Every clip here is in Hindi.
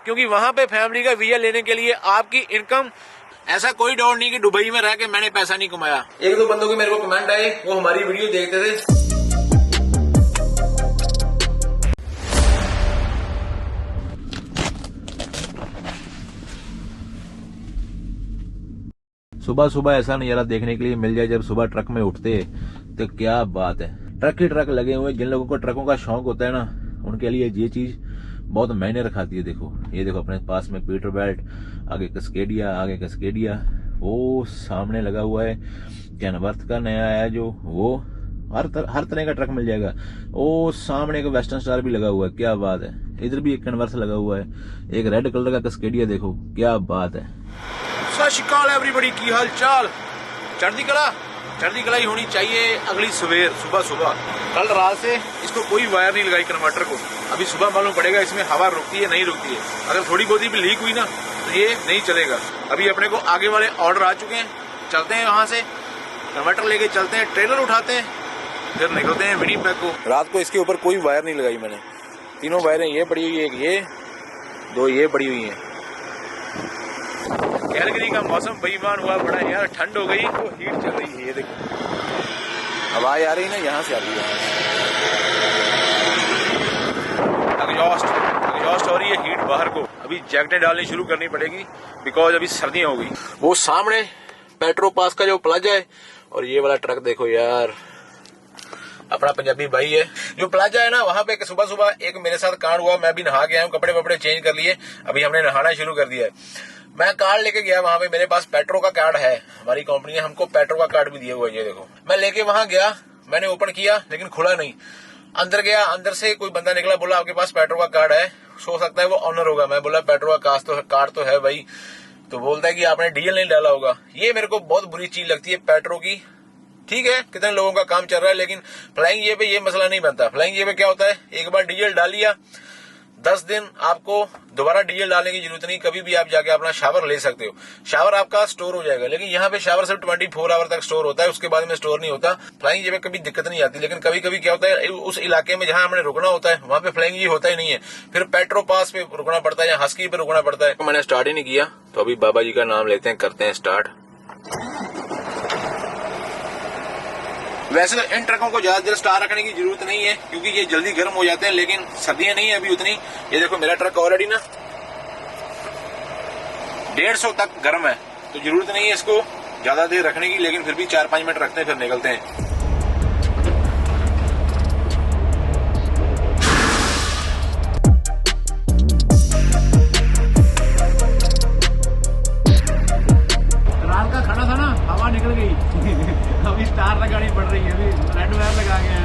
क्योंकि वहां पे फैमिली का वीजा लेने के लिए आपकी इनकम, ऐसा कोई डाउट नहीं कि दुबई में रह के मैंने पैसा नहीं कमाया। एक दो बंदों के मेरे को कमेंट आए, वो हमारी वीडियो देखते थे। सुबह सुबह ऐसा नजारा देखने के लिए मिल जाए जब सुबह ट्रक में उठते, तो क्या बात है। ट्रक ही ट्रक लगे हुए। जिन लोगों को ट्रकों का शौक होता है ना, उनके लिए ये चीज बहुत मायने रखाती है। देखो ये देखो अपने पास में पीटर बेल्ट, आगे कस्केडिया, वो सामने लगा हुआ है कैनवर्थ का नया आया जो, वो हर तरह का ट्रक मिल जाएगा। वो सामने एक वेस्टर्न स्टार भी लगा हुआ है, क्या बात है। इधर भी एक कैनवर्थ लगा हुआ है, एक रेड कलर का कस्केडिया, देखो क्या बात है। सत श्री अकाल एवरीबॉडी, की हाल चाल। चढ़ती कला ही होनी चाहिए अगली सवेर सुबह। कल रात से इसको कोई वायर नहीं लगाई कन्वर्टर को। अभी सुबह मालूम पड़ेगा इसमें हवा रुकती है नहीं रुकती है। अगर थोड़ी बहुत भी लीक हुई ना तो ये नहीं चलेगा। अभी अपने को आगे वाले ऑर्डर आ चुके हैं, चलते हैं वहां से कन्वर्टर लेके चलते हैं, ट्रेलर उठाते हैं, फिर निकलते हैं विनिपेग को। रात को इसके ऊपर कोई वायर नहीं लगाई मैंने। तीनों वायरें ये पड़ी हुई है, एक ये, दो ये पड़ी हुई है। कैलगरी का मौसम बेईमान हुआ बड़ा यार, ठंड हो गई तो हीट चल रही है। ये देखो आवाज आ रही है ना, यहाँ से आ रही है एग्जॉस्ट हो रही है हीट बाहर को। अभी जैकेटें डालनी शुरू करनी पड़ेगी बिकॉज अभी सर्दियां हो गई। वो सामने पेट्रो पास का जो प्लाजा है, और ये वाला ट्रक देखो यार, अपना पंजाबी भाई है। जो प्लाजा है ना, वहां पे सुबह सुबह एक मेरे साथ कांड हुआ। मैं भी नहा गया हूँ, कपड़े वपड़े चेंज कर लिए, अभी हमने नहाना शुरू कर दिया है। मैं कार्ड लेके गया वहां पे, मेरे पास पेट्रो का कार्ड है, हमारी कंपनी ने हमको पेट्रो का कार्ड भी दिया हुआ है। ये देखो मैं लेके वहां गया, मैंने ओपन किया लेकिन खुला नहीं। अंदर गया, अंदर से कोई बंदा निकला, बोला आपके पास पेट्रो का कार्ड है, हो सकता है वो ऑनर होगा। मैं बोला पेट्रो का कार्ड तो है भाई। तो बोलता है कि आपने डीजल नहीं डाला होगा। ये मेरे को बहुत बुरी चीज लगती है पेट्रो की। ठीक है कितने लोगों का काम चल रहा है, लेकिन फ्लाइंग ये पे ये मसला नहीं बनता। फ्लाइंग ये पे क्या होता है, एक बार डीजल डाल लिया, 10 दिन आपको दोबारा डीजल डालने की जरूरत नहीं। कभी भी आप जाके अपना शावर ले सकते हो, शावर आपका स्टोर हो जाएगा। लेकिन यहाँ पे शावर सिर्फ 24 आवर तक स्टोर होता है, उसके बाद में स्टोर नहीं होता। फ्लाइंग ये पे कभी दिक्कत नहीं आती। लेकिन कभी कभी क्या होता है, उस इलाके में जहां हमने रुकना होता है वहां पे फ्लाइंग ये होता ही नहीं है, फिर पेट्रो पास पे रुकना पड़ता है या हस्की पे रुकना पड़ता है। तो मैंने स्टार्ट ही नहीं किया, तो अभी बाबा जी का नाम लेते हैं, करते हैं स्टार्ट। वैसे तो इन ट्रकों को ज्यादा देर स्टार रखने की जरूरत नहीं है क्योंकि ये जल्दी गर्म हो जाते हैं, लेकिन सर्दियां नहीं है अभी उतनी। ये देखो मेरा ट्रक ऑलरेडी ना 150 तक गर्म है, तो जरूरत नहीं है इसको ज्यादा देर रखने की। लेकिन फिर भी 4-5 मिनट रखते हैं, फिर निकलते हैं। रात का खाना था ना, हवा निकल गई अभी स्टार लगानी पड़ रही है, अभी रेड वायर लगा गए हैं।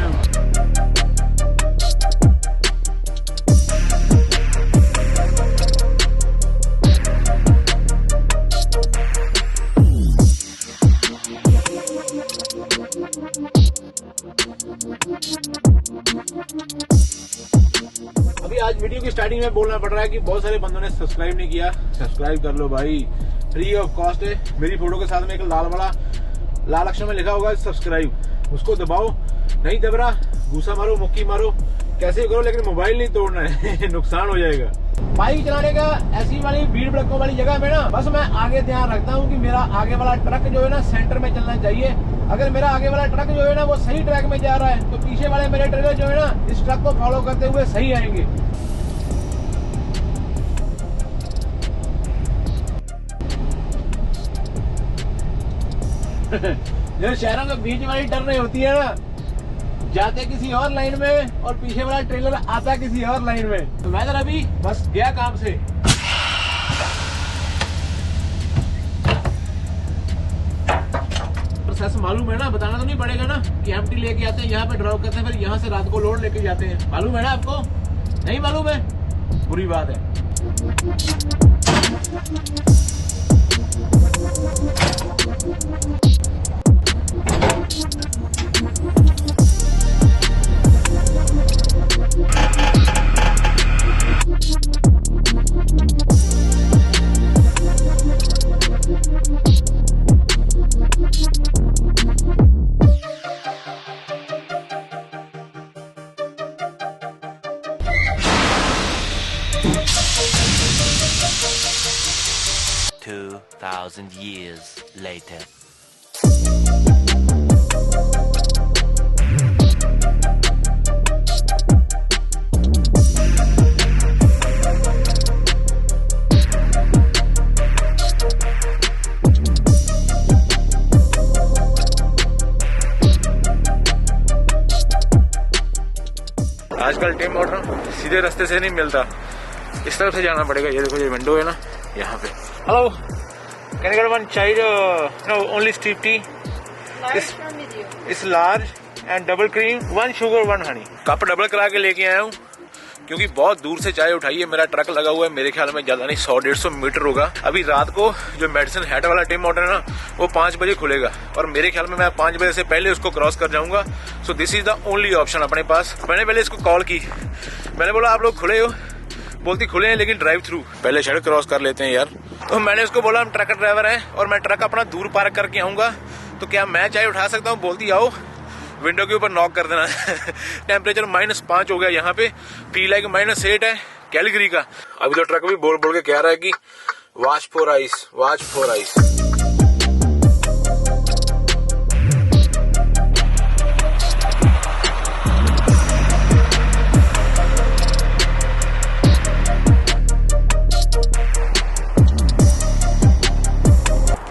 अभी आज वीडियो की स्टार्टिंग में बोलना पड़ रहा है कि बहुत सारे बंदों ने सब्सक्राइब नहीं किया। सब्सक्राइब कर लो भाई, फ्री ऑफ कॉस्ट है। मेरी फोटो के साथ में एक लाल अक्षर में लिखा होगा सब्सक्राइब, उसको दबाओ। नहीं दब रहा, घूसा मारो, मुक्की मारो, कैसे भी करो, लेकिन मोबाइल नहीं तोड़ना है नुकसान हो जाएगा। बाइक चलाने का ऐसी वाली भीड़ भड़कों वाली जगह में ना, बस मैं आगे ध्यान रखता हूँ कि मेरा आगे वाला ट्रक जो है ना सेंटर में चलना चाहिए। अगर मेरा आगे वाला ट्रक जो है ना वो सही ट्रैक में जा रहा है, तो पीछे वाले मेरे ट्रेलर जो है ना इस ट्रक को फॉलो करते हुए सही आएंगे। जो शहरों के बीच वाली टर्नें होती है ना, जाते किसी और लाइन में और पीछे वाला ट्रेलर आता किसी और लाइन में। तो मैं अभी बस गया काम से। प्रोसेस मालूम है ना, बताना तो नहीं पड़ेगा ना कि एम्प्टी लेके आते हैं, यहाँ पे ड्रॉप करते हैं, फिर यहाँ से रात को लोड लेके जाते हैं। मालूम है ना आपको? नहीं मालूम है, बुरी बात है। 2,000 years later. आजकल टिम हॉर्टन सीधे रास्ते से नहीं मिलता, इस तरफ से जाना पड़ेगा। ये देखो, ये विंडो है ना यहाँ पे। Hello, can you get one chai? No, only strip tea. Is large and double cream, 1 sugar 1 honey. Cup double करा के लेके आया हूँ क्योंकि बहुत दूर से चाय उठाई है। मेरा ट्रक लगा हुआ है, मेरे ख्याल में ज्यादा नहीं 100-150 मीटर होगा। अभी रात को जो मेडिसिन हेड वाला टिम हॉर्टन है ना, वो 5 बजे खुलेगा और मेरे ख्याल में मैं 5 बजे से पहले उसको क्रॉस कर जाऊंगा। So this is the only option अपने पास। मैंने पहले इसको कॉल की, मैंने बोला आप लोग खुले हो? बोलती खुले हैं लेकिन ड्राइव थ्रू, पहले सड़क क्रॉस कर लेते हैं यार। तो मैंने उसको बोला हम ट्रक ड्राइवर हैं और मैं ट्रक अपना दूर पार्क करके आऊंगा, तो क्या मैं चाय उठा सकता हूँ? बोलती आओ, विंडो के ऊपर नॉक कर देना। टेम्परेचर -5 हो गया यहाँ पे, फील लाइक -8 है कैलगरी का। अभी तो ट्रक भी बोल बोल के कह रहा है कि watch for ice, watch for ice.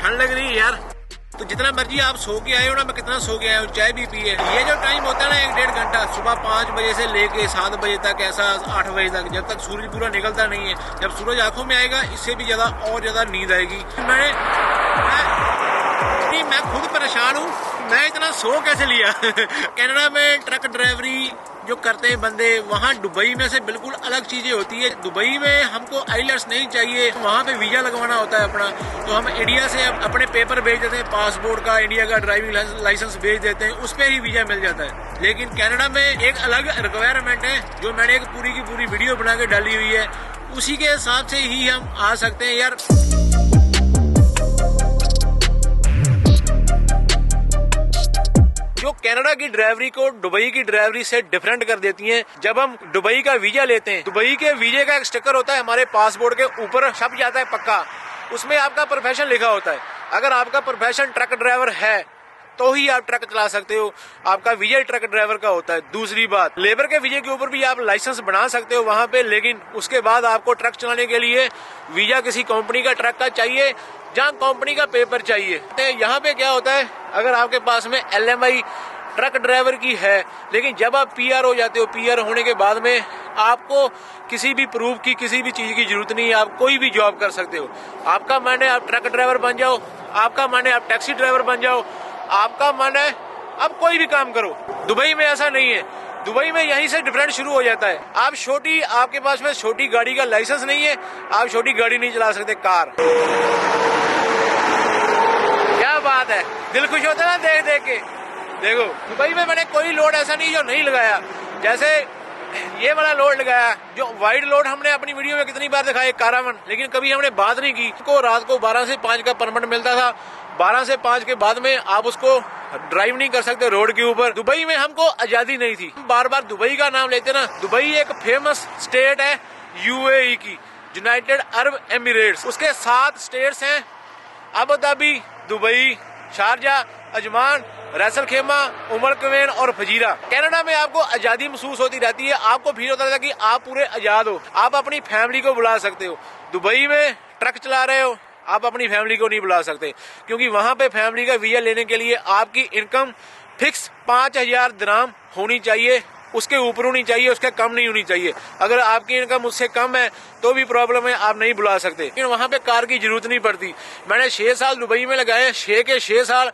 ठंड लग रही है यार, तो जितना मर्जी आप सो के आए हो ना, मैं कितना सो के आया हूँ, चाय भी पिए। ये जो टाइम होता है ना 1-1.5 घंटा, सुबह 5 बजे से लेके 7 बजे तक, ऐसा 8 बजे तक, जब तक सूरज पूरा निकलता नहीं है, जब सूरज आंखों में आएगा इससे भी ज्यादा और ज्यादा नींद आएगी। मैं खुद परेशान हूँ, मैं इतना सो कैसे लिया। कनाडा में ट्रक ड्राइवरी जो करते हैं बंदे, वहाँ दुबई में से बिल्कुल अलग चीजें होती है। दुबई में हमको आइलर्स नहीं चाहिए, वहाँ पे वीजा लगवाना होता है अपना। तो हम इंडिया से अपने पेपर भेज देते हैं, पासपोर्ट का, इंडिया का ड्राइविंग लाइसेंस भेज देते हैं, उस पर ही वीजा मिल जाता है। लेकिन कनाडा में एक अलग रिक्वायरमेंट है, जो मैंने एक पूरी की पूरी वीडियो बना के डाली हुई है, उसी के हिसाब से ही हम आ सकते हैं यार। जो कनाडा की ड्राइवरी को दुबई की ड्राइवरी से डिफरेंट कर देती है, जब हम दुबई का वीजा लेते हैं, दुबई के वीजे का एक स्टिकर होता है हमारे पासपोर्ट के ऊपर, छप जाता है पक्का, उसमें आपका प्रोफेशन लिखा होता है। अगर आपका प्रोफेशन ट्रक ड्राइवर है तो ही आप ट्रक चला सकते हो, आपका वीजा ट्रक ड्राइवर का होता है। दूसरी बात, लेबर के वीजे के ऊपर भी आप लाइसेंस बना सकते हो वहां पे, लेकिन उसके बाद आपको ट्रक चलाने के लिए वीजा किसी कंपनी का ट्रक का चाहिए, जहाँ कंपनी का पेपर चाहिए। यहाँ पे क्या होता है, अगर आपके पास में LMI ट्रक ड्राइवर की है, लेकिन जब आप PR हो जाते हो, PR होने के बाद में आपको किसी भी प्रूफ की, किसी भी चीज की जरूरत नहीं है, आप कोई भी जॉब कर सकते हो। आपका मन है आप ट्रक ड्राइवर बन जाओ, आपका मन है आप टैक्सी ड्राइवर बन जाओ, आपका मन है आप कोई भी काम करो। दुबई में ऐसा नहीं है, दुबई में यहीं से डिफरेंट शुरू हो जाता है। आपके पास में छोटी गाड़ी का लाइसेंस नहीं है, आप छोटी गाड़ी नहीं चला सकते, कार। क्या बात है, दिल खुश होता है ना देख देख के। देखो दुबई में मैंने कोई लोड ऐसा नहीं जो नहीं लगाया, जैसे ये वाला लोड लगाया, जो वाइड लोड हमने अपनी वीडियो में कितनी बार दिखाया, कारावन, लेकिन कभी हमने बात नहीं की। को रात को 12 से 5 का परमिट मिलता था, 12 से 5 के बाद में आप उसको ड्राइव नहीं कर सकते रोड के ऊपर। दुबई में हमको आजादी नहीं थी। बार बार दुबई का नाम लेते ना, दुबई एक फेमस स्टेट है UAE की, यूनाइटेड अरब एमिरेट्स। उसके 7 स्टेट्स हैं, Abu Dhabi, Dubai, Sharjah, Ajman, Ras al Khaimah, Umm al Quwain और फजीरा। कनाडा में आपको आजादी महसूस होती रहती है, आपको फील होता रहता है कि आप पूरे आजाद हो, आप अपनी फैमिली को बुला सकते हो। दुबई में ट्रक चला रहे हो, आप अपनी फैमिली को नहीं बुला सकते, क्योंकि वहां पे फैमिली का वीजा लेने के लिए आपकी इनकम फिक्स 5000 दिरहम होनी चाहिए, उसके ऊपर होनी चाहिए, उसके कम नहीं होनी चाहिए। अगर आपकी इनकम उससे कम है तो भी प्रॉब्लम है, आप नहीं बुला सकते। लेकिन वहां पे कार की जरूरत नहीं पड़ती। मैंने 6 साल दुबई में लगाए, 6 के 6 साल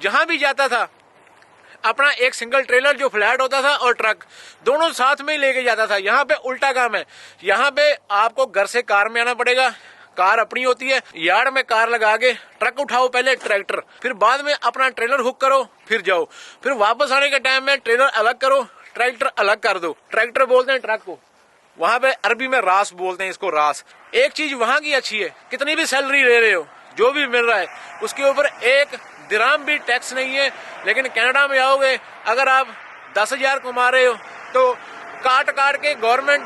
जहां भी जाता था अपना एक सिंगल ट्रेलर जो फ्लैट होता था और ट्रक दोनों साथ में ही लेके जाता था। यहाँ पे उल्टा काम है, यहाँ पे आपको घर से कार में आना पड़ेगा, कार अपनी होती है, यार्ड में कार लगा के ट्रक उठाओ, पहले ट्रैक्टर, फिर बाद में अपना ट्रेलर हुक करो, फिर जाओ, फिर वापस आने के टाइम में ट्रेलर अलग करो, ट्रैक्टर अलग कर दो। ट्रैक्टर बोलते हैं ट्रक को, वहां पे अरबी में रास बोलते हैं इसको, रास। एक चीज वहां की अच्छी है, कितनी भी सैलरी ले रहे हो, जो भी मिल रहा है, उसके ऊपर 1 दिरहम भी टैक्स नहीं है। लेकिन कनाडा में आओगे, अगर आप 10,000 कमा रहे हो तो काट के गवर्नमेंट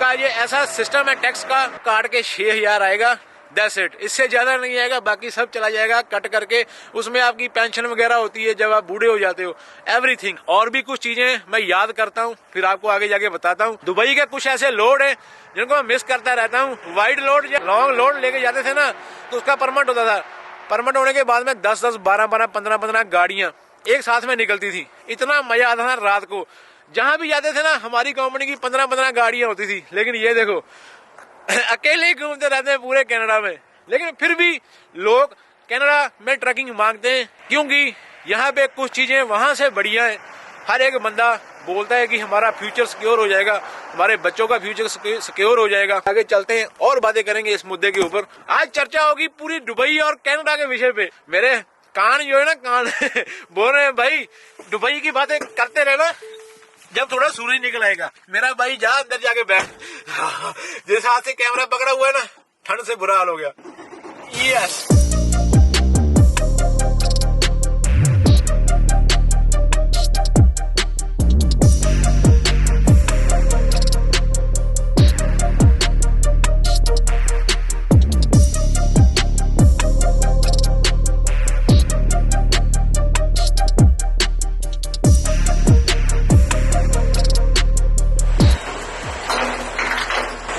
का ये ऐसा सिस्टम है टैक्स का, काट के 6,000 आएगा, दैट्स इट, इससे ज्यादा नहीं आएगा, बाकी सब चला जाएगा कट करके। उसमें आपकी पेंशन वगैरह होती है जब आप बूढ़े हो जाते हो, एवरीथिंग। और भी कुछ चीजें मैं याद करता हूँ, फिर आपको आगे जाके बताता हूँ। दुबई के कुछ ऐसे लोड है जिनको मैं मिस करता रहता हूँ। वाइड लोड, लॉन्ग लोड लेके जाते थे ना, तो उसका परमिट होता था। परमिट होने के बाद में 10-10, 12-12, 15-15 गाड़ियां एक साथ में निकलती थी। इतना मजा आता था रात को। जहां भी जाते थे ना, हमारी कंपनी की 15-15 गाड़ियां होती थी। लेकिन ये देखो, अकेले ही घूमते रहते हैं पूरे कनाडा में। लेकिन फिर भी लोग कनाडा में ट्रकिंग मांगते हैं, क्योंकि यहाँ पे कुछ चीजें वहां से बढ़िया है। हर एक बंदा बोलता है कि हमारा फ्यूचर सिक्योर हो जाएगा, हमारे बच्चों का फ्यूचर सिक्योर हो जाएगा। आगे चलते हैं और बातें करेंगे इस मुद्दे के ऊपर। आज चर्चा होगी पूरी दुबई और कनाडा के विषय पे। मेरे कान जो है ना, कान बोल रहे हैं भाई दुबई की बातें करते रहना, जब थोड़ा सूरज निकल आएगा। मेरा भाई जा अंदर जाके बैठ। जिस हाथ से कैमरा पकड़ा हुआ है ना, ठंड से बुरा हाल हो गया। यस,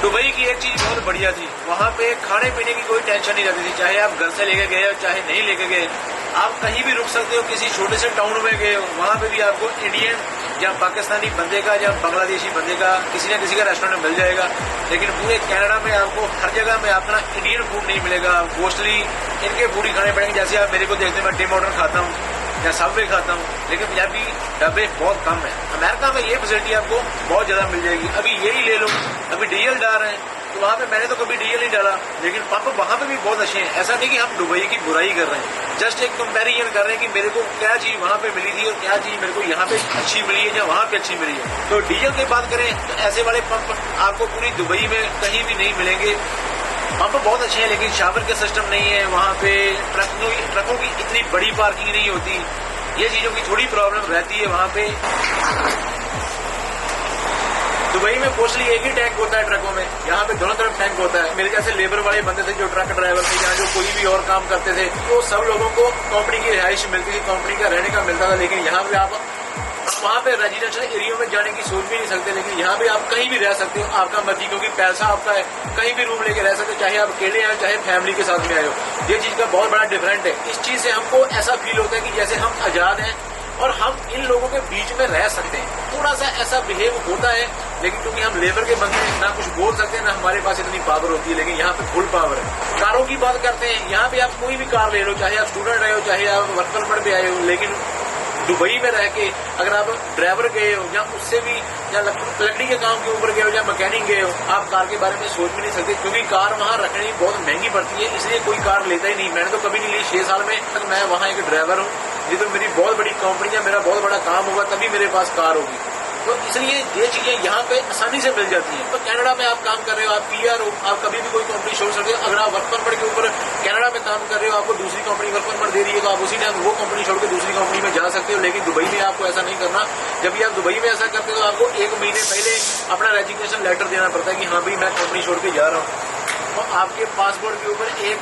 दुबई की एक चीज बहुत बढ़िया थी, वहाँ पे खाने पीने की कोई टेंशन नहीं रहती थी। चाहे आप घर से लेके गए हो, चाहे नहीं लेके गए, आप कहीं भी रुक सकते हो। किसी छोटे से टाउन में गए हो, वहाँ पे भी आपको इंडियन या पाकिस्तानी बंदे का या बांग्लादेशी बंदे का किसी न किसी का रेस्टोरेंट मिल जाएगा। लेकिन पूरे कनाडा में आपको हर जगह में अपना इंडियन फूड नहीं मिलेगा। मोस्टली इनके फूड ही खाने पड़ेंगे। जैसे आप मेरे को देखते हैं, मैं टिम ऑर्डर खाता हूँ या सबवे खाता हूँ, लेकिन पंजाबी ढाबे बहुत कम है। अमेरिका में ये फैसिलिटी आपको बहुत ज्यादा मिल जाएगी। अभी यही ले लो, अभी डीएल डाल रहे हैं, तो वहाँ पे मैंने तो कभी डीएल नहीं डाला, लेकिन पंप वहाँ पे भी बहुत अच्छे हैं। ऐसा नहीं कि हम दुबई की बुराई कर रहे हैं, जस्ट एक कंपैरिजन कर रहे हैं कि मेरे को क्या चीज वहाँ पे मिली थी और क्या चीज मेरे को यहाँ पे अच्छी मिली है या वहाँ पे अच्छी मिली है। तो डीएल की बात करें तो ऐसे वाले पंप आपको पूरी दुबई में कहीं भी नहीं मिलेंगे। पंप बहुत अच्छे हैं, लेकिन शावर का सिस्टम नहीं है वहाँ पे। ट्रकों की इतनी बड़ी पार्किंग नहीं होती, ये चीजों की थोड़ी प्रॉब्लम रहती है वहाँ पे। दुबई में मोस्टली एक ही टैंक होता है ट्रकों में, यहाँ पे दोनों तरफ टैंक होता है। मेरे जैसे लेबर वाले बंदे थे जो ट्रक ड्राइवर थे या जो कोई भी और काम करते थे, तो सब लोगों को कंपनी की रिहाइश मिलती थी, कंपनी का रहने का मिलता था। लेकिन यहाँ पे आप वहाँ पे रेजिडेंशियल एरिया में जाने की सोच भी नहीं सकते, लेकिन यहाँ पे आप कहीं भी रह सकते हो, आपका मर्जी, क्योंकि पैसा आपका है। कहीं भी रूम लेके रह सकते हो, चाहे आप अकेले आए चाहे फैमिली के साथ में आए हो। ये चीज का बहुत बड़ा डिफरेंट है। इस चीज से हमको ऐसा फील होता है कि जैसे हम आजाद हैं और हम इन लोगों के बीच में रह सकते हैं। थोड़ा सा ऐसा बिहेव होता है, लेकिन क्योंकि हम लेबर के बंदे हैं, ना कुछ बोल सकते हैं, ना हमारे पास इतनी पावर होती है। लेकिन यहाँ पे फुल पावर है। कारों की बात करते हैं, यहाँ पे आप कोई भी कार ले लो, चाहे आप स्टूडेंट रहे हो, चाहे आप वर्क परमिट पे आए हो, लेकिन दुबई में रह के अगर आप ड्राइवर गए हो या उससे भी या लकड़ी के काम के ऊपर गए हो या मैकेनिक गए हो, आप कार के बारे में सोच भी नहीं सकते, क्योंकि कार वहाँ रखनी बहुत महंगी पड़ती है। इसलिए कोई कार लेता ही नहीं। मैंने तो कभी नहीं ली। 6 साल में तक मैं वहाँ एक ड्राइवर हूँ। ये तो मेरी बहुत बड़ी कंपनी है, मेरा बहुत बड़ा काम होगा तभी मेरे पास कार होगी। तो इसलिए ये चीजें यहाँ पे आसानी से मिल जाती हैं। तो कनाडा में आप काम कर रहे हो, आप पीआर हो, आप कभी भी कोई कंपनी छोड़ सकते हो। अगर आप वर्क परमिट के ऊपर कनाडा में काम कर रहे हो, आपको दूसरी कंपनी वर्क परमिट दे रही है, तो आप उसी टाइम वो कंपनी छोड़ के दूसरी कंपनी में जा सकते हो। लेकिन दुबई में आपको ऐसा नहीं करना। जब भी आप दुबई में ऐसा करते हो, तो आपको 1 महीने पहले अपना रेजिग्नेशन लेटर देना पड़ता है कि हाँ भाई मैं कंपनी छोड़ के जा रहा हूँ। और आपके पासपोर्ट के ऊपर एक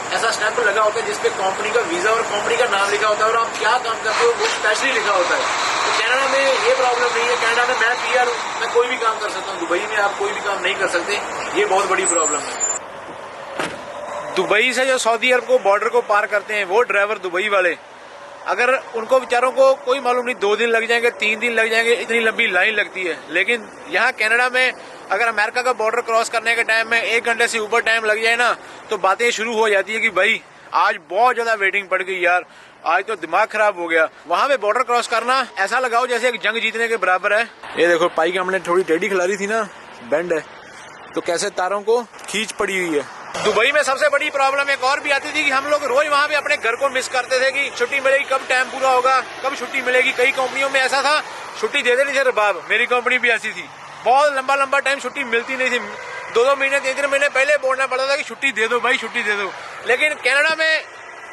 ऐसा स्टैंप लगा होता है जिसपे कंपनी का वीजा और कंपनी का नाम लिखा होता है और आप क्या काम करते हो वो स्पेशली लिखा होता है। तो कनाडा में ये प्रॉब्लम नहीं है। कनाडा में मैं पीआर हूँ, मैं कोई भी काम कर सकता हूँ। दुबई में आप कोई भी काम नहीं कर सकते, ये बहुत बड़ी प्रॉब्लम है। दुबई से जो सऊदी अरब को बॉर्डर को पार करते हैं वो ड्राइवर दुबई वाले, अगर उनको बेचारों को कोई मालूम नहीं, 2 दिन लग जाएंगे, 3 दिन लग जाएंगे, इतनी लंबी लाइन लगती है। लेकिन यहाँ कनाडा में अगर अमेरिका का बॉर्डर क्रॉस करने के टाइम में 1 घंटे से ऊपर टाइम लग जाए ना, तो बातें शुरू हो जाती है कि भाई आज बहुत ज्यादा वेटिंग पड़ गई यार, आज तो दिमाग खराब हो गया। वहाँ पे बॉर्डर क्रॉस करना ऐसा लगाओ जैसे एक जंग जीतने के बराबर है। ये देखो पाइक हमने थोड़ी टेढ़ी खिला थी ना, बेंड है, तो कैसे तारों को खींच पड़ी हुई है। दुबई में सबसे बड़ी प्रॉब्लम एक और भी आती थी कि हम लोग रोज वहाँ पे अपने घर को मिस करते थे कि छुट्टी मिलेगी, कब टाइम पूरा होगा, कब छुट्टी मिलेगी। कई कंपनियों में ऐसा था छुट्टी दे नहीं थे रबाब, मेरी कंपनी भी ऐसी थी, बहुत लंबा टाइम छुट्टी मिलती नहीं थी। 2-2 महीने 3-3 महीने पहले बोलना पड़ता था कि छुट्टी दे दो भाई, छुट्टी दे दो। लेकिन कनाडा में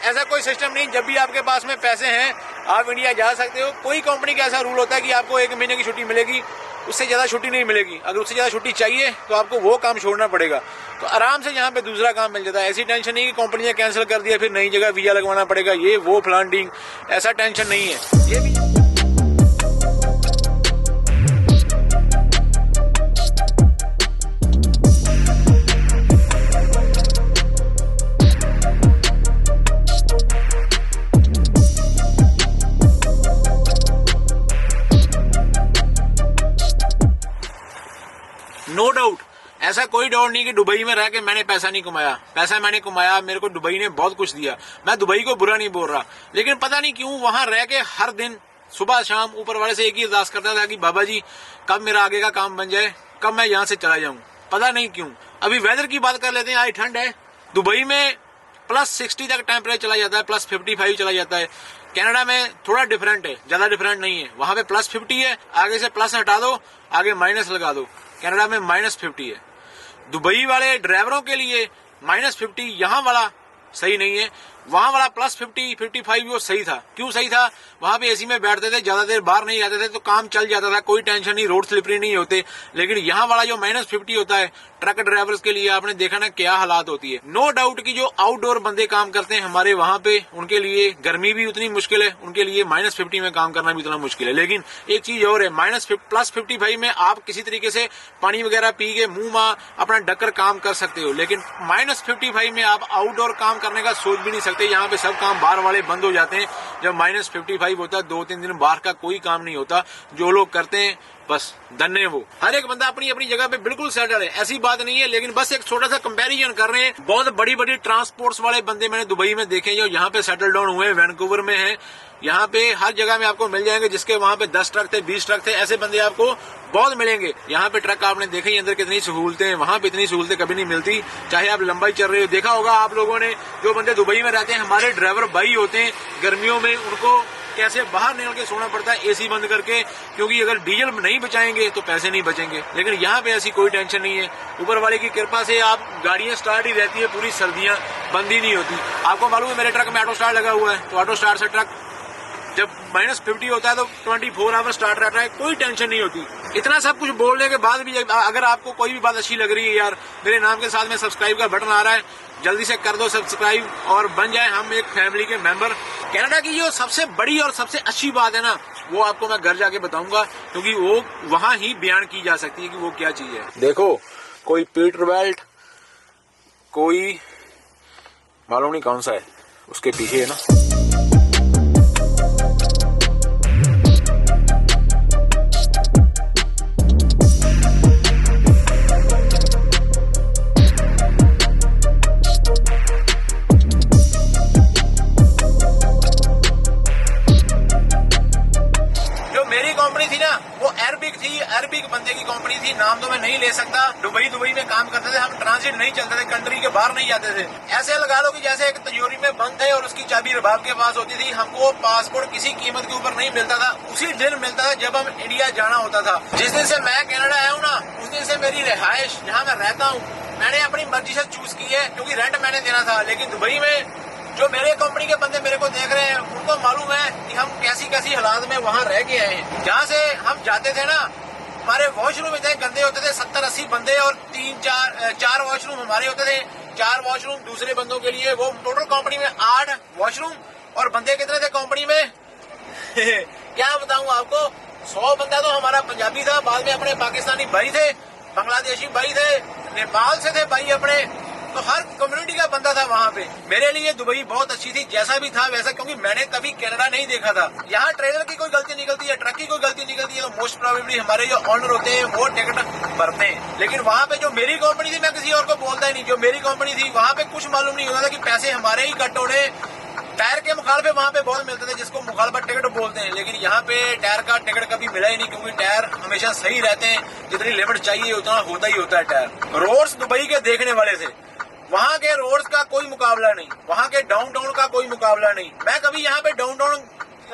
ऐसा कोई सिस्टम नहीं। जब भी आपके पास में पैसे हैं आप इंडिया जा सकते हो। कोई कंपनी का ऐसा रूल होता है कि आपको 1 महीने की छुट्टी मिलेगी, उससे ज़्यादा छुट्टी नहीं मिलेगी। अगर उससे ज़्यादा छुट्टी चाहिए तो आपको वो काम छोड़ना पड़ेगा। तो आराम से यहाँ पे दूसरा काम मिल जाता है। ऐसी टेंशन नहीं कि कंपनियां कैंसिल कर दिया फिर नई जगह वीजा लगवाना पड़ेगा, ये वो फ्लांटिंग, ऐसा टेंशन नहीं है। ये भी नो डाउट, ऐसा कोई डाउट नहीं कि दुबई में रह के मैंने पैसा नहीं कमाया। पैसा मैंने कमाया, मेरे को दुबई ने बहुत कुछ दिया। मैं दुबई को बुरा नहीं बोल रहा, लेकिन पता नहीं क्यों वहां रह के हर दिन सुबह शाम ऊपर वाले से एक ही अरदास करता था कि बाबा जी कब मेरा आगे का काम बन जाए, कब मैं यहाँ से चला जाऊं। पता नहीं क्यों। अभी वेदर की बात कर लेते हैं। आज ठंड है, दुबई में +60 तक टेम्परेचर चला जाता है, +55 चला जाता है। कनाडा में थोड़ा डिफरेंट है, ज्यादा डिफरेंट नहीं है। वहां पे +50 है, आगे से प्लस हटा दो, आगे माइनस लगा दो। कनाडा में -50 है। दुबई वाले ड्राइवरों के लिए -50 यहाँ वाला सही नहीं है, वहां वाला +50 55 वो सही था। क्यों सही था? वहां पे एसी में बैठते थे, ज्यादा देर बाहर नहीं जाते थे, तो काम चल जाता था, कोई टेंशन नहीं, रोड स्लिपरी नहीं होते। लेकिन यहाँ वाला जो -50 होता है ट्रक ड्राइवर्स के लिए, आपने देखा ना क्या हालात होती है। नो डाउट कि जो आउटडोर बंदे काम करते हैं हमारे वहां पे, उनके लिए गर्मी भी उतनी मुश्किल है, उनके लिए -50 में काम करना भी उतना मुश्किल है। लेकिन एक चीज और है, +55 में आप किसी तरीके से पानी वगैरह पी के मुंह में अपना ढककर काम कर सकते हो। लेकिन -55 में आप आउटडोर काम करने का सोच भी नहीं सकते। यहाँ पे सब काम बाहर वाले बंद हो जाते हैं। जब -55 होता है, 2-3 दिन बाहर का कोई काम नहीं होता। जो लोग करते हैं बस धन्य वो। हर एक बंदा अपनी अपनी जगह पे बिल्कुल सेटल है, ऐसी बात नहीं है। लेकिन बस एक छोटा सा कंपैरिजन कर रहे हैं। बहुत बड़ी बड़ी ट्रांसपोर्ट्स वाले बंदे मैंने दुबई में देखे जो यहाँ पे सेटल डाउन हुए, वैनकूवर में है। यहाँ पे हर जगह में आपको मिल जाएंगे, जिसके वहां पे 10 ट्रक थे, 20 ट्रक थे, ऐसे बंदे आपको बहुत मिलेंगे। यहाँ पे ट्रक आपने देखे ही अंदर कितनी सहूलतें हैं, वहां पे इतनी सहूलतें कभी नहीं मिलती। चाहे आप लंबाई चल रहे हो, देखा होगा आप लोगों ने, जो बंदे दुबई में रहते हैं, हमारे ड्राइवर भाई होते हैं, गर्मियों में उनको कैसे बाहर निकल के सोना पड़ता है एसी बंद करके, क्योंकि अगर डीजल नहीं बचाएंगे तो पैसे नहीं बचेंगे। लेकिन यहाँ पे ऐसी कोई टेंशन नहीं है। ऊपर वाले की कृपा से आप गाड़ियां स्टार्ट ही रहती है, पूरी सर्दियां बंद ही नहीं होती। आपको मालूम है मेरे ट्रक में ऑटो स्टार्ट लगा हुआ है, तो ऑटो स्टार्ट से ट्रक जब -50 होता है तो 24 आवर स्टार्ट रहता है, कोई टेंशन नहीं होती। इतना सब कुछ बोलने के बाद भी अगर आपको कोई भी बात अच्छी लग रही है, यार मेरे नाम के साथ में सब्सक्राइब का बटन आ रहा है, जल्दी से कर दो सब्सक्राइब और बन जाए हम एक फैमिली के मेंबर। कनाडा की जो सबसे बड़ी और सबसे अच्छी बात है ना, वो आपको मैं घर जाके बताऊंगा, क्योंकि वो वहां ही बयान की जा सकती है कि वो क्या चीज है। देखो, कोई पीटर बेल्ट, कोई मालूम नहीं कौन सा है, उसके पीछे है ना। अरबिक बंदे की कंपनी थी, नाम तो मैं नहीं ले सकता। दुबई में काम करते थे हम, ट्रांजिट नहीं चलते थे, कंट्री के बाहर नहीं जाते थे। ऐसे लगा लो कि जैसे एक तिजोरी में बंद थे और उसकी चाबी रबाब के पास होती थी। हमको पासपोर्ट किसी कीमत के ऊपर नहीं मिलता था, उसी दिन मिलता था जब हम इंडिया जाना होता था। जिस दिन से मैं कनाडा आया हूँ ना, उस दिन से मेरी रिहाइश जहाँ मैं रहता हूँ मैंने अपनी मर्जी से चूज की है, क्योंकि रेंट मैंने देना था। लेकिन दुबई में जो मेरे कंपनी के बंदे मेरे को देख रहे हैं, उनको मालूम है कि हम कैसी कैसी हालात में वहाँ रह के आए हैं। जहाँ से हम जाते थे ना, हमारे वॉशरूम इतने गंदे होते थे, 70-80 बंदे और 3-4 वॉशरूम हमारे होते थे, 4 वॉशरूम दूसरे बंदों के लिए। वो टोटल कंपनी में 8 वॉशरूम, और बंदे कितने थे कंपनी में क्या बताऊं आपको, 100 बंदा तो हमारा पंजाबी था, बाद में अपने पाकिस्तानी भाई थे, बांग्लादेशी भाई थे, नेपाल से थे भाई अपने, तो हर कम्युनिटी का बंदा था वहाँ पे। मेरे लिए दुबई बहुत अच्छी थी, जैसा भी था वैसा, क्योंकि मैंने कभी कनाडा नहीं देखा था। यहाँ ट्रेलर की कोई गलती निकलती है, ट्रक की कोई गलती निकलती है, तो मोस्ट प्रोबेबली हमारे जो ऑनर होते हैं वो टिकट भरते हैं। लेकिन वहाँ पे जो मेरी कंपनी थी, मैं किसी और को बोलता ही नहीं, जो मेरी कंपनी थी वहाँ पे कुछ मालूम नहीं होता था कि पैसे हमारे ही कट हो रहे। टायर के मुखालफे वहाँ पे बहुत मिलते थे, जिसको मुखालफा टिकट बोलते हैं। लेकिन यहाँ पे टायर का टिकट कभी मिला ही नहीं, क्योंकि टायर हमेशा सही रहते हैं, जितनी लिमिट चाहिए उतना होता ही होता है टायर। रोड्स दुबई के देखने वाले थे, वहाँ के रोड्स का कोई मुकाबला नहीं, वहाँ के डाउनटाउन का कोई मुकाबला नहीं। मैं कभी यहाँ पे डाउनटाउन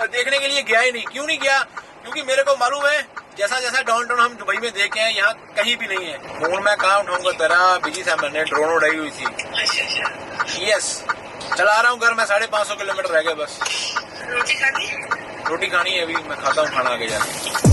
देखने के लिए गया ही नहीं। क्यों नहीं गया? क्योंकि मेरे को मालूम है जैसा जैसा डाउनटाउन हम दुबई में देखे हैं, यहाँ कहीं भी नहीं है। फोन मैं कहाँ उठाऊंगा, तेरा बिजी था, मैंने ड्रोन उड़ाई हुई थी। यस, चला रहा हूँ घर में, 550 किलोमीटर रह गए बस। रोटी खानी है? अभी मैं खाता हूँ, खाना आगे जाके।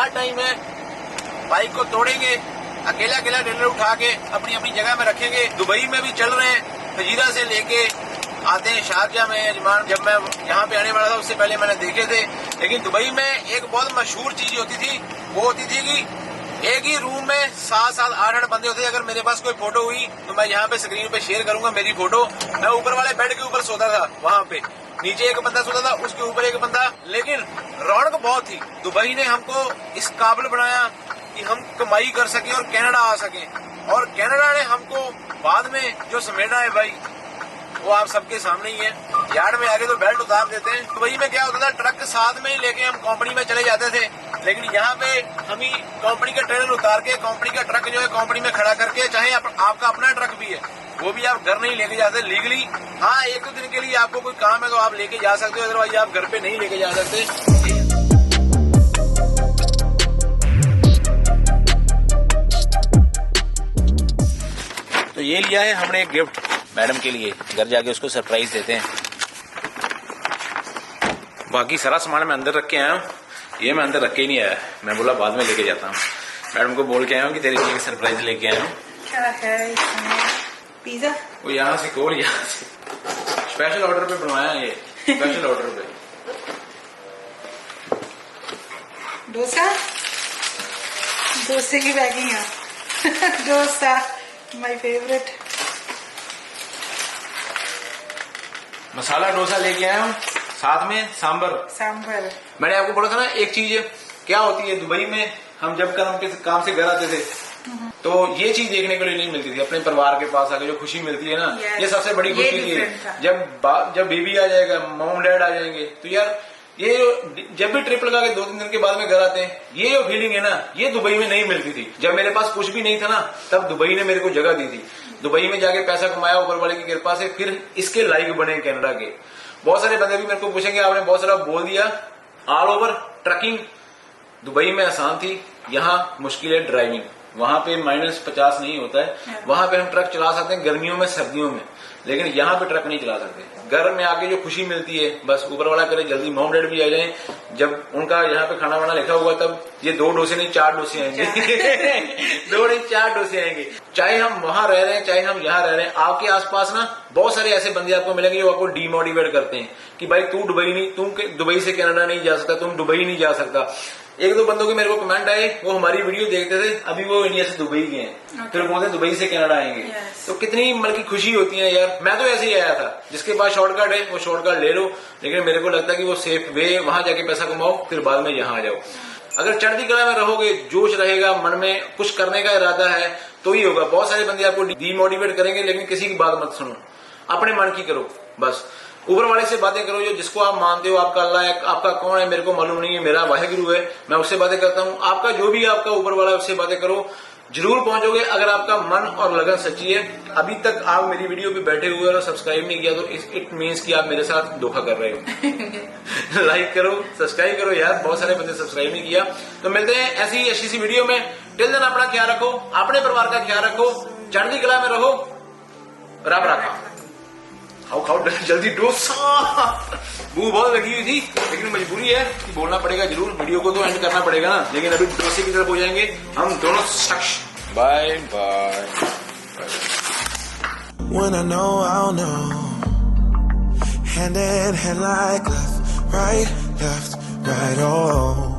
लास्ट टाइम है, बाइक को तोड़ेंगे, अकेला अकेला ट्रेलर उठा के अपनी अपनी जगह में रखेंगे। दुबई में भी चल रहे हैं, फजीरा से लेके आते हैं शारजा में। यजमान जब मैं यहाँ पे आने वाला था उससे पहले मैंने देखे थे, लेकिन दुबई में एक बहुत मशहूर चीज होती थी, वो होती थी कि एक ही रूम में 7-7 8-8 बंदे होते थे। अगर मेरे पास कोई फोटो हुई तो मैं यहाँ पे स्क्रीन पे शेयर करूंगा मेरी फोटो। मैं ऊपर वाले बेड के ऊपर सोता था, वहाँ पे नीचे एक बंदा सोता था, उसके ऊपर एक बंदा। लेकिन रौनक बहुत थी। दुबई ने हमको इस काबिल बनाया कि हम कमाई कर सके और कनाडा आ सके, और कनाडा ने हमको बाद में जो समेटा है भाई, वो आप सबके सामने ही है। यार्ड में आगे तो बेल्ट उतार देते हैं। दुबई में क्या होता था, ट्रक साथ में ही लेके हम कंपनी में चले जाते थे, लेकिन यहाँ पे हम ही कंपनी का ट्रेलर उतार के कंपनी का ट्रक जो है कंपनी में खड़ा करके, चाहे आपका अपना ट्रक भी है वो भी आप घर नहीं लेके जाते लीगली। हाँ, 1-2 दिन के लिए आपको कोई काम है तो आप लेके जा सकते हो, अदरवाइज आप घर पे नहीं लेके जा सकते। तो ये लिया है हमने एक गिफ्ट मैडम के लिए, घर जाके उसको सरप्राइज देते हैं। बाकी सारा सामान मैं अंदर रख के आया हूँ, ये मैं अंदर रख के ही नहीं आया, मैं बोला बाद में लेके जाता हूँ। मैडम को बोल के आया हूँ कि तेरे लिए सरप्राइज लेके आया हूँ। क्या है इसमें? पिज्जा? वो यहाँ से कोल, यहाँ से स्पेशल ऑर्डर पे बनवाया है, ये स्पेशल ऑर्डर पे। डोसा? डोसे की पैकिंग है। Dosa my favourite. मसाला डोसा लेके आया हूँ, साथ में सांबर। मैंने आपको बोला था ना, एक चीज क्या होती है दुबई में, हम जब काम से घर आते थे तो ये चीज देखने के लिए नहीं मिलती थी। अपने परिवार के पास आके जो खुशी मिलती है ना, ये सबसे बड़ी खुशी थी। जब बेबी आ जाएगा, मॉम डैड आ जाएंगे, तो यार ये जब भी ट्रिप लगा के 2-3 दिन के बाद में घर आते हैं, ये जो फीलिंग है ना, ये दुबई में नहीं मिलती थी। जब मेरे पास कुछ भी नहीं था ना, तब दुबई ने मेरे को जगह दी थी। दुबई में जाके पैसा कमाया ऊपर वाले की कृपा से, फिर इसके लायक बने कनाडा के। बहुत सारे बंदे भी मेरे को पूछेंगे, आपने बहुत सारा बोल दिया। ऑल ओवर ट्रकिंग दुबई में आसान थी, यहाँ मुश्किल है ड्राइविंग। वहां पे -50 नहीं होता है, वहां पे हम ट्रक चला सकते हैं गर्मियों में, सर्दियों में, लेकिन यहाँ पे ट्रक नहीं चला सकते। घर में आके जो खुशी मिलती है, बस ऊपर वाला करे जल्दी मॉम डैड भी आ जाए। जब उनका यहाँ पे खाना वाना लिखा हुआ, तब ये 2 डोसे नहीं 4 डोसे आएंगे। 2 नहीं 4 डोसे आएंगे। चाहे हम वहां रह रहे हैं, चाहे हम यहाँ रह रहे हैं, आपके आसपास ना बहुत सारे ऐसे बंदे आपको मिलेंगे जो आपको डीमोटिवेट करते हैं कि भाई तू दुबई से कनाडा नहीं जा सकता, तुम दुबई नहीं जा सकता। 1-2 बंदों के मेरे को कमेंट आए, वो हमारी वीडियो देखते थे, अभी वो इंडिया से दुबई गए हैं, फिर बोलते दुबई से कनाडा आएंगे। तो कितनी मतलब की खुशी होती है यार। मैं तो ऐसे ही आया था, जिसके पास शॉर्टकट है वो शॉर्टकट ले लो, लेकिन मेरे को लगता है कि वो सेफ वे, वहां जाके पैसा कमाओ, फिर बाद में यहाँ आ जाओ। अगर चढ़ती कला में रहोगे, जोश रहेगा मन में, कुछ करने का इरादा है, तो ही होगा। बहुत सारे बंदे आपको डीमोटिवेट करेंगे, लेकिन किसी की बात मत सुनो, अपने मन की करो। बस ऊपर वाले से बातें करो, जो जिसको आप मानते हो, आपका अल्लाह है, आपका कौन है मेरे को मालूम नहीं है, मेरा वाहिगुरु है, मैं उससे बातें करता हूँ। आपका जो भी आपका ऊपर वाला है, उससे बातें करो, जरूर पहुंचोगे अगर आपका मन और लगन सच्ची है। अभी तक आप मेरी वीडियो पे बैठे हुए और सब्सक्राइब नहीं किया, तो इट मीन्स कि आप मेरे साथ धोखा कर रहे हो। लाइक करो, सब्सक्राइब करो यार, बहुत सारे बंदे सब्सक्राइब नहीं किया। तो मिलते हैं ऐसी ही अच्छी सी वीडियो में। टिल देन अपना ख्याल रखो, अपने परिवार का ख्याल रखो, चढ़ती कला में रहो, रब रखा। खाओ जल्दी डोसा। भूख बहुत लगी हुई थी, लेकिन मजबूरी है कि बोलना पड़ेगा जरूर। वीडियो को तो एंड करना पड़ेगा ना, लेकिन अभी डोसे की तरफ हो जाएंगे हम दोनों शख्स। Bye bye. When I know, I'll know. Hand in hand like left, right, oh.